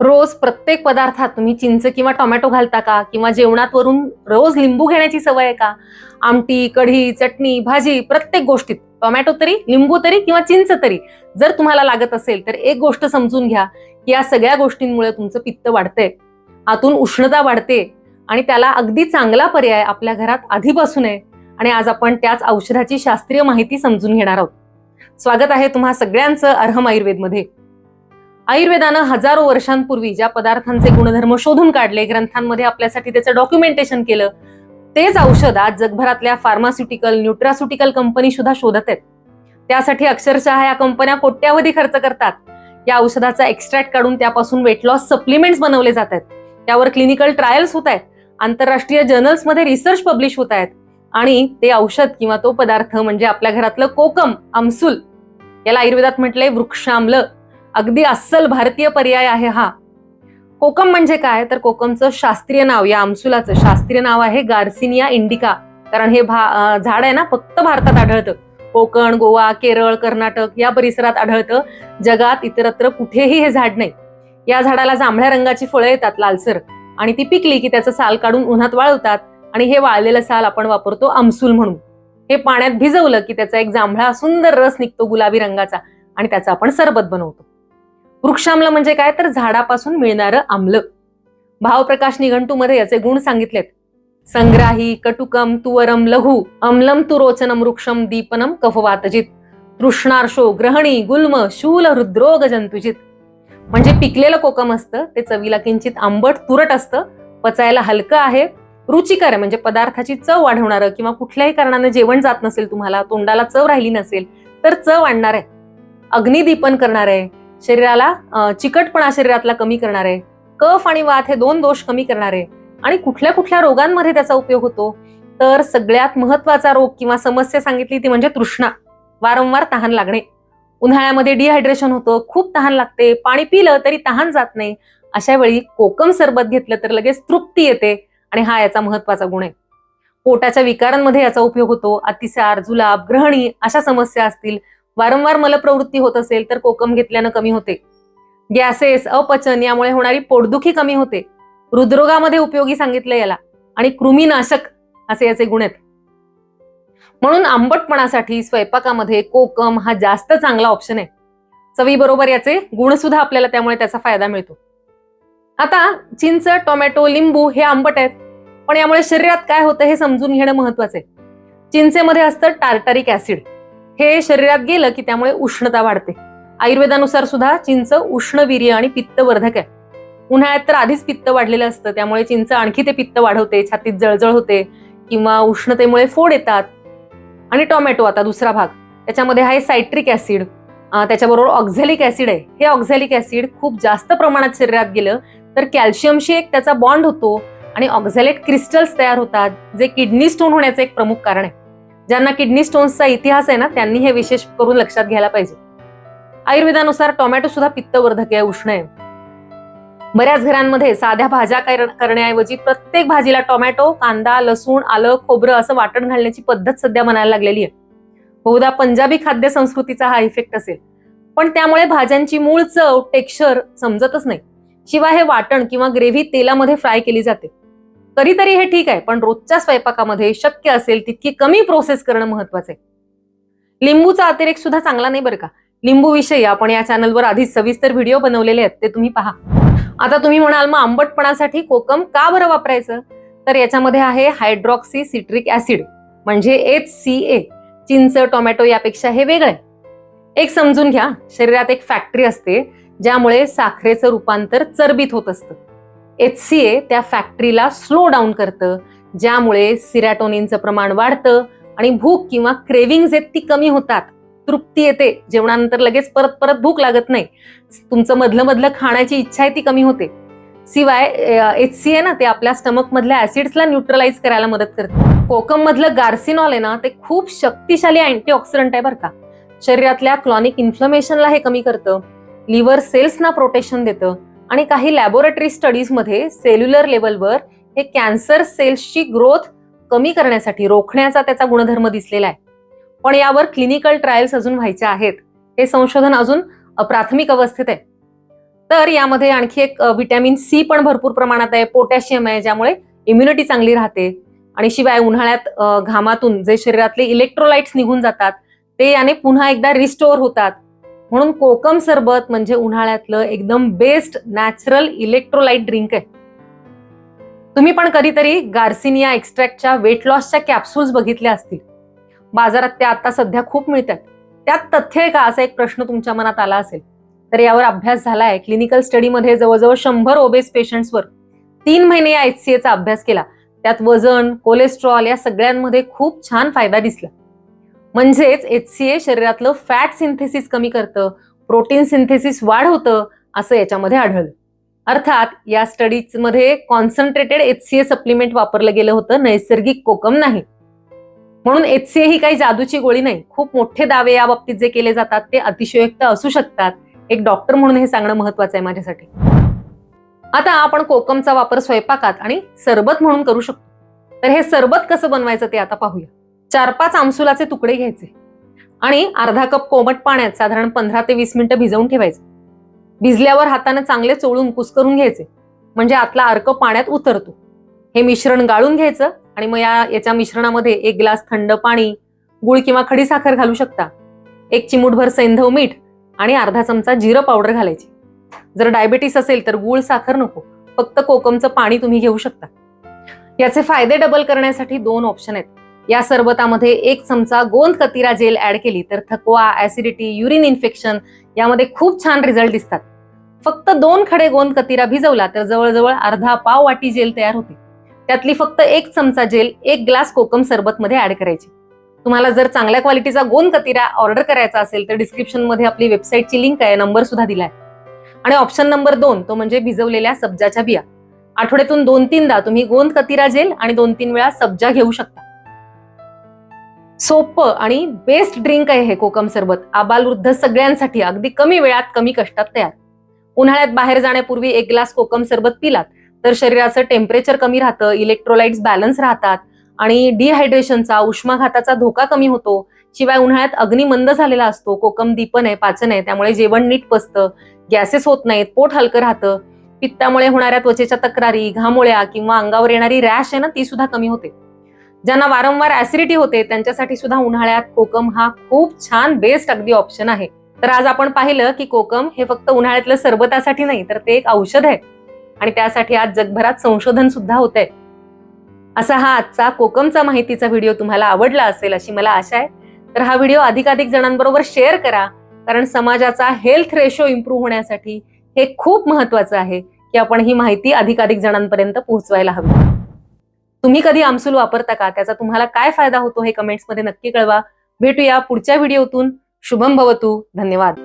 रोज प्रत्येक पदार्थात तुम्ही चिंच किंवा टोमॅटो घालता का? किंवा जेवणात वरून रोज लिंबू घेण्याची सवय आहे का? आमटी, कढी, चटणी, भाजी प्रत्येक गोष्टीत टोमॅटो तरी, लिंबू तरी किंवा चिंच तरी जर तुम्हाला लागत असेल तर एक गोष्ट समजून घ्या की या सगळ्या गोष्टींमुळे तुमचं पित्त वाढतंय, आतून उष्णता वाढते आणि त्याला अगदी चांगला पर्याय आपल्या घरात आधीपासून आहे. आणि आज आपण त्याच औषधाची शास्त्रीय माहिती समजून घेणार आहोत. स्वागत आहे तुम्हा सगळ्यांचं अर्हम आयुर्वेदमध्ये. आयुर्वेदानं हजारो वर्षांपूर्वी ज्या पदार्थांचे गुणधर्म शोधून काढले, ग्रंथांमध्ये आपल्यासाठी त्याचं डॉक्युमेंटेशन केलं, तेच औषध आज जगभरातल्या फार्मास्युटिकल, न्यूट्रास्युटिकल कंपनी सुद्धा शोधत आहेत. त्यासाठी अक्षरशः या कंपन्या कोट्यावधी खर्च करतात. या औषधाचा एक्स्ट्रॅक्ट काढून त्यापासून वेट लॉस सप्लिमेंट्स बनवले जात आहेत. त्यावर क्लिनिकल ट्रायल्स होत आहेत, आंतरराष्ट्रीय जर्नल्समध्ये रिसर्च पब्लिश होत आहेत. आणि ते औषध किंवा तो पदार्थ म्हणजे आपल्या घरातलं कोकम, आमसूल. याला आयुर्वेदात म्हटलंय वृक्षाम्ल. अगदी अस्सल भारतीय पर्याय आहे हा. कोकम म्हणजे काय तर कोकमचं शास्त्रीय नाव, या आमसुलाचं शास्त्रीय नाव आहे गार्सिनिया इंडिका. कारण हे झाड आहे ना फक्त भारतात आढळतं. कोकण, गोवा, केरळ, कर्नाटक या परिसरात आढळतं. जगात इतरत्र कुठेही हे झाड नाही. या झाडाला जांभळ्या रंगाची फळं येतात, लालसर, आणि ती पिकली की त्याचं साल काढून उन्हात वाळवतात आणि हे वाळलेलं साल आपण वापरतो आमसूल म्हणून. हे पाण्यात भिजवलं की त्याचा एक जांभळा सुंदर रस निघतो गुलाबी रंगाचा आणि त्याचा आपण सरबत बनवतो. वृक्षाम्ल म्हणजे काय तर झाडापासून मिळणारं आम्ल. भावप्रकाश निघंटूमध्ये याचे गुण सांगितलेत. संग्राही, कटुकम, तुवरम, लघु, अम्लम तुरोचनम, वृक्षम, दीपनम, कफवातजित, तृष्णार्षो, ग्रहणी, गुल्म, शूल, हृद्रोग, जंतुजित. म्हणजे पिकलेलं कोकम असतं ते चवीला किंचित आंबट, तुरट असतं, पचायला हलकं आहे, रुचिकर आहे, म्हणजे पदार्थाची चव वाढवणारं, किंवा कुठल्याही कारणाने जेवण जात नसेल तुम्हाला, तोंडाला चव राहिली नसेल तर चव आणणार आहे, अग्निदीपन करणार आहे, शरीराला चिकटपणा शरीरातला कमी करणार आहे, कफ आणि वात हे दोन दोष कमी करणार आहे. आणि कुठल्या कुठल्या रोगांमध्ये त्याचा उपयोग होतो तर सगळ्यात महत्वाचा रोग किंवा समस्या सांगितली ती म्हणजे तृष्णा, वारंवार तहान लागणे. उन्हाळ्यामध्ये डिहायड्रेशन होतं, खूप तहान लागते, पाणी पिलं तरी तहान जात नाही. अशा वेळी कोकम सरबत घेतलं तर लगेच तृप्ती येते आणि हा याचा महत्वाचा गुण आहे. पोटाच्या विकारांमध्ये याचा उपयोग होतो. अतिसार, जुलाब, ग्रहणी अशा समस्या असतील, वारंवार मलप्रवृत्ती होत असेल तर कोकम घेतल्यानं कमी होते. गॅसेस, अपचन यामुळे होणारी पोटदुखी कमी होते. हृदरोगामध्ये उपयोगी सांगितलं याला. आणि कृमीनाशक असे याचे गुण आहेत. म्हणून आंबटपणासाठी स्वयंपाकामध्ये कोकम हा जास्त चांगला ऑप्शन आहे. चवीबरोबर याचे गुण सुद्धा आपल्याला त्यामुळे त्याचा फायदा मिळतो. आता चिंच, टोमॅटो, लिंबू हे आंबट आहेत, पण यामुळे शरीरात काय होतं हे समजून घेणं महत्वाचं आहे. चिंचेमध्ये असतं टार्टारिक ऍसिड. हे शरीरात गेलं की त्यामुळे उष्णता वाढते. आयुर्वेदानुसार सुद्धा चिंच उष्णवीर्य आणि पित्तवर्धक आहे. उन्हाळ्यात तर आधीच पित्त वाढलेलं असतं, त्यामुळे चिंच आणखी ते पित्त वाढवते, छातीत जळजळ होते किंवा उष्णतेमुळे फोड येतात. आणि टोमॅटो आता दुसरा भाग, त्याच्यामध्ये आहे सायट्रिक ऍसिड, त्याच्याबरोबर ऑक्झॅलिक ऍसिड आहे. हे ऑक्झॅलिक ऍसिड खूप जास्त प्रमाणात शरीरात गेलं तर कॅल्शियमशी एक त्याचा बॉन्ड होतो आणि ऑक्झॅलेट क्रिस्टल्स तयार होतात, जे किडनी स्टोन होण्याचं एक प्रमुख कारण आहे. ज्यांना किडनी स्टोन्सचा इतिहास आहे ना त्यांनी हे विशेष करून लक्षात घ्यायला पाहिजे. आयुर्वेदानुसार टोमॅटो सुद्धा पित्तवर्धक आहे, उष्ण आहे. बऱ्याच घरांमध्ये साध्या भाज्या करण्याऐवजी प्रत्येक भाजीला टोमॅटो, कांदा, लसूण, आलं, खोबरं असं वाटण घालण्याची पद्धत सध्या बनायला लागलेली आहे. बहुधा पंजाबी खाद्य संस्कृतीचा हा इफेक्ट असेल, पण त्यामुळे भाज्यांची मूळ चव, टेक्स्चर समजतच नाही. शिवाय हे वाटण किंवा ग्रेव्ही तेलामध्ये फ्राय केली जाते. कधीतरी हे ठीक आहे, पण रोजच्या स्वयंपाकामध्ये शक्य असेल तितकी कमी प्रोसेस करणं महत्वाचं आहे. लिंबूचा अतिरेक सुद्धा चांगला नाही बरं का. लिंबू विषयी आपण या चॅनलवर आधीच सविस्तर व्हिडिओ बनवलेले आहेत, ते तुम्ही पहा. आता तुम्ही म्हणाल मग आंबटपणासाठी कोकम का बरं वापरायचं, तर याच्यामध्ये आहे हायड्रॉक्सी सिट्रिक ऍसिड म्हणजे HCA. चिंच, टोमॅटो यापेक्षा हे वेगळं आहे. एक समजून घ्या, शरीरात एक फॅक्टरी असते ज्यामुळे साखरेचं रूपांतर चरबीत होत असतं. HCA त्या फॅक्टरीला स्लो डाऊन करतं, ज्यामुळे सिरॅटोनिनचं प्रमाण वाढतं आणि भूक किंवा क्रेविंग्ज आहेत ती कमी होतात. तृप्ती येते, जेवणानंतर लगेच परत परत भूक लागत नाही. तुमचं मधलं मधलं खाण्याची इच्छा आहे ती कमी होते. शिवाय HCA ना ते आपल्या स्टमक मधल्या ऍसिड्सला न्यूट्रलाइज करायला मदत करते. कोकम मधलं गार्सिनॉल आहे ना ते खूप शक्तिशाली अँटीऑक्सिडंट आहे बरं का. शरीरातल्या क्लॉनिक इन्फ्लमेशनला हे कमी करतं, लिव्हर सेल्सना प्रोटेक्शन देतं आणि काही लॅबोरेटरी स्टडीज मध्ये सेल्युलर लेवलवर हे कॅन्सर सेल्सची ग्रोथ कमी करण्यासाठी रोखण्याचा त्याचा गुणधर्म दिसलेला आहे. पण यावर क्लिनिकल ट्रायल्स अजून व्हायच्या आहेत. हे संशोधन अजून प्राथमिक अवस्थेत आहे. तर यामध्ये आणखी एक व्हिटॅमिन सी पण भरपूर प्रमाणात आहे, पोटॅशियम आहे, ज्यामुळे इम्युनिटी चांगली राहते. आणि शिवाय उन्हाळ्यात घामातून जे शरीरातले इलेक्ट्रोलाइट्स निघून जातात ते याने पुन्हा एकदा रिस्टोअर होतात. म्हणून कोकम सरबत म्हणजे उन्हाळ्यातलं एकदम बेस्ट नॅचरल इलेक्ट्रोलाइट ड्रिंक आहे. तुम्ही पण कधीतरी गार्सिनिया एक्स्ट्रॅक्टच्या वेट लॉसच्या कॅप्सूल्स बघितल्या असतील. बाजारात त्या आता सध्या खूप मिळतात. त्यात तथ्य आहे का असा एक प्रश्न तुमच्या मनात आला असेल. तर यावर अभ्यास झालाय. क्लिनिकल स्टडीमध्ये जवळजवळ 100 ओबेस पेशंट्सवर 3 महिने या HCAचा अभ्यास केला. त्यात वजन, कोलेस्ट्रॉल या सगळ्यांमध्ये खूप छान फायदा दिसला. म्हणजेच HCA शरीरातलं फॅट सिंथेसिस कमी करतं, प्रोटीन सिंथेसिस वाढवतं असं याच्यामध्ये आढळलं. अर्थात या स्टडीजमध्ये कॉन्सन्ट्रेटेड HCA सप्लिमेंट वापरलं गेलं होतं, नैसर्गिक कोकम नाही. म्हणून HCA ही काही जादूची गोळी नाही. खूप मोठे दावे या बाबतीत जे केले जातात ते अतिशयोक्त असू शकतात. एक डॉक्टर म्हणून हे सांगणं महत्वाचं आहे माझ्यासाठी. आता आपण कोकमचा वापर स्वयंपाकात आणि सरबत म्हणून करू शकतो. तर हे सरबत कसं बनवायचं ते आता पाहूया. 4-5 आमसुलाचे तुकडे घ्यायचे आणि अर्धा कप कोमट पाण्यात साधारण 15 ते 20 मिनिटं भिजवून ठेवायचे. भिजल्यावर हाताने चांगले चोळून कुस्करून घ्यायचे, म्हणजे आतला अर्क पाण्यात उतरतो. हे मिश्रण गाळून घ्यायचं आणि मग याच्या मिश्रणामध्ये 1 ग्लास थंड पाणी, गुळ किंवा खडी साखर घालू शकता, 1 चिमूटभर सैंधव मीठ आणि अर्धा चमचा जिरं पावडर घालायची. जर डायबिटीस असेल तर गुळ साखर नको, फक्त कोकमचं पाणी तुम्ही घेऊ शकता. याचे फायदे डबल करण्यासाठी 2 ऑप्शन आहेत. या सरबतामध्ये 1 चमचा गोंद कतिरा जेल ऍड केली तर थकवा, ऍसिडिटी, युरिन इन्फेक्शन यामध्ये खूप छान रिझल्ट दिसतात. फक्त 2 खडे गोंद कतिरा भिजवला तर जवळजवळ अर्धा पाव वाटी जेल तयार होते. त्यातली फक्त 1 चमचा जेल 1 ग्लास कोकम सरबत मध्ये ऍड करायची. तुम्हाला जर चांगल्या क्वालिटीचा गोंद कतिरा ऑर्डर करायचा असेल तर डिस्क्रिप्शन मध्ये आपली वेबसाईटची लिंक आहे, नंबर सुद्धा दिलाय. आणि ऑप्शन नंबर 2 तो म्हणजे भिजवलेल्या सब्जाच्या बिया. आठवड्यातून 2-3दा तुम्ही गोंद कतिरा जेल आणि 2-3 वेळा सब्जा घेऊ शकता. सोपं आणि बेस्ट ड्रिंक आहे हे कोकम सरबत. आबालवृद्ध सगळ्यांसाठी अगदी कमी वेळात कमी कष्टात तयार. उन्हाळ्यात बाहेर जाण्यापूर्वी 1 ग्लास कोकम सरबत पिलात तर शरीराचं टेम्परेचर कमी राहतं, इलेक्ट्रोलाइट्स बॅलन्स राहतात आणि डिहायड्रेशनचा, उष्माघाताचा धोका कमी होतो. शिवाय उन्हाळ्यात अग्नी मंद झालेला असतो, कोकम दीपन आहे, पाचन आहे, त्यामुळे जेवण नीट पचतं, गॅसेस होत नाहीत, पोट हलकं राहतं. पित्तामुळे होणाऱ्या त्वचेच्या तक्रारी, घामोळ्या किंवा अंगावर येणारी रॅश आहे ना ती सुद्धा कमी होते. ज्यांना वारंवार ऍसिडिटी होते त्यांच्यासाठी सुद्धा उन्हाळ्यात कोकम हा खूप छान बेस्ट अगदी ऑप्शन आहे. तर आज आपण पाहिलं की कोकम हे फक्त उन्हाळ्यातलं सरबतासाठी नाही तर ते एक औषध आहे आणि त्यासाठी आज जगभरात संशोधन सुद्धा होत आहे. असा हा आजचा कोकमचा माहितीचा व्हिडिओ तुम्हाला आवडला असेल अशी मला आशा आहे. तर हा व्हिडिओ अधिकाधिक जणांबरोबर शेअर करा, कारण समाजाचा हेल्थ रेशो इम्प्रूव्ह होण्यासाठी हे खूप महत्वाचं आहे की आपण ही माहिती अधिकाधिक जणांपर्यंत पोहोचवायला हवी. तुम्ही कधी आमसूल वापरता का? त्याचा तुम्हाला काय फायदा होतो हे कमेंट्स मध्ये नक्की कळवा. भेटूया पुढच्या व्हिडिओतून. शुभम भवतु. धन्यवाद.